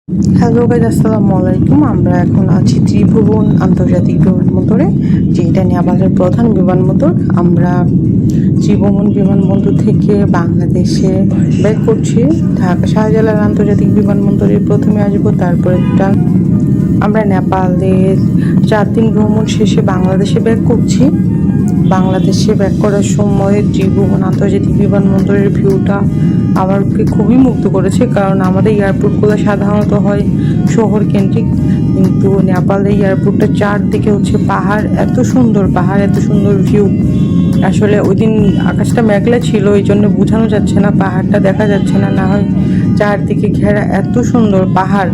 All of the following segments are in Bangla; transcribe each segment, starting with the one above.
হ্যালো গাইজ, আসসালামু আলাইকুম। আমরা এখন আছি ত্রিভুবন আন্তর্জাতিক বিমানবন্দরে, যেটা নেপালের প্রধান বিমানবন্দর। আমরা ত্রিভুবন বিমানবন্দর থেকে বাংলাদেশে ব্যাক করছি। ঢাকা শাহজালাল আন্তর্জাতিক বিমানবন্দরে প্রথমে আসবো, তারপরে আমরা নেপালের 4 দিন ভ্রমণ শেষে বাংলাদেশে ব্যাক করছি। বাংলাদেশে ব্যাক করার সময় ত্রিভুবন আন্তর্জাতিক বিমানবন্দরের ভিউটা আমাকে খুবই মুগ্ধ করেছে, কারণ আমাদের এয়ারপোর্টগুলো সাধারণত হয় শহর কেন্দ্রিক, কিন্তু নেপালের এয়ারপোর্টটা চারদিকে হচ্ছে পাহাড়, এত সুন্দর পাহাড়, এত সুন্দর ভিউ। আসলে ওই দিন আকাশটা মেঘলা ছিল, এই জন্য বোঝানো যাচ্ছে না, পাহাড়টা দেখা যাচ্ছে না, না হয় চারদিকে ঘেরা এত সুন্দর পাহাড়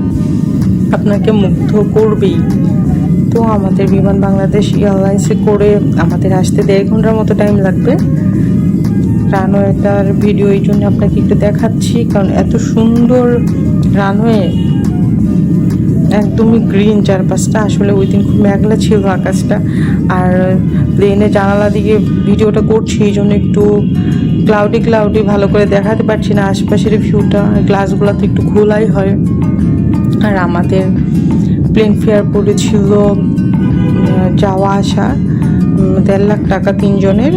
আপনাকে মুগ্ধ করবেই। তো আমাদের বিমান বাংলাদেশ এয়ারলাইন্সে করে আমাদের আসতে 1.5 ঘন্টার মতো টাইম লাগবে। রানওয়েটার ভিডিও এই জন্য আপনাকে একটু দেখাচ্ছি, কারণ এত সুন্দর রানওয়ে, একদমই গ্রিন চারপাশটা। আসলে ওই দিন খুব মেঘলা ছিল আকাশটা, আর প্লেনে জানালা দিকে ভিডিওটা করছি, এই জন্য একটু ক্লাউডি ভালো করে দেখাতে পারছি না আশপাশের ভিউটা। গ্লাসগুলো তো একটু খোলাই হয়। আর আমাদের প্লেন ফেয়ার পড়েছিল যাওয়া আসা 1.5 লাখ টাকা 3 জনের।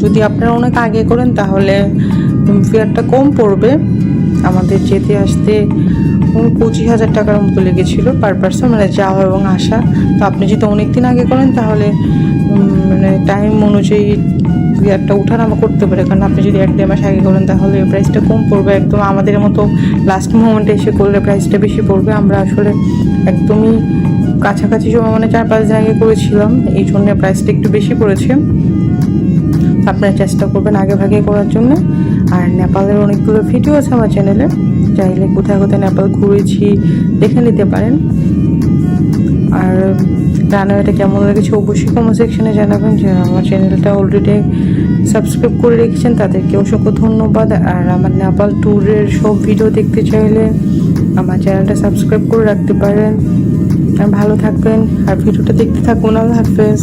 যদি আপনারা অনেক আগে করেন তাহলে ফেয়ারটা কম পড়বে। আমাদের যেতে আসতে 25,000 টাকার মতো লেগেছিল পার পার্সন, মানে যাওয়া এবং আসা। তো আপনি যদি অনেক দিন আগে করেন তাহলে মানে টাইম অনুযায়ী ফেয়ারটা উঠানামা করতে পারে, কারণ আপনি যদি 1-1.5 মাস আগে করেন তাহলে প্রাইসটা কম পড়বে। একদম আমাদের মতো লাস্ট মোমেন্টে এসে করলে প্রাইসটা বেশি পড়বে। আমরা আসলে একদমই কাছাকাছি সময়, মানে 4-5 দিন আগে করেছিলাম, এই জন্য প্রাইসটা একটু বেশি পড়েছে। আপনারা চেষ্টা করবেন আগে ভাগে করার জন্য। আর নেপালের অনেকগুলো ভিডিও আছে আমার চ্যানেলে, চাইলে কোথায় কোথায় নেপাল ঘুরেছি দেখে নিতে পারেন। আর রানওয়েটা কেমন লেগেছে অবশ্যই কমেন্ট সেকশনে জানাবেন। যে আমার চ্যানেলটা অলরেডি সাবস্ক্রাইব করে রেখেছেন তাদেরকে অসংখ্য ধন্যবাদ। আর আমার নেপাল ট্যুরের সব ভিডিও দেখতে চাইলে আমার চ্যানেলটা সাবস্ক্রাইব করে রাখতে পারেন। আর ভালো থাকবেন আর ভিডিওটা দেখতে থাকুন। আল্লাহ হাফেজ।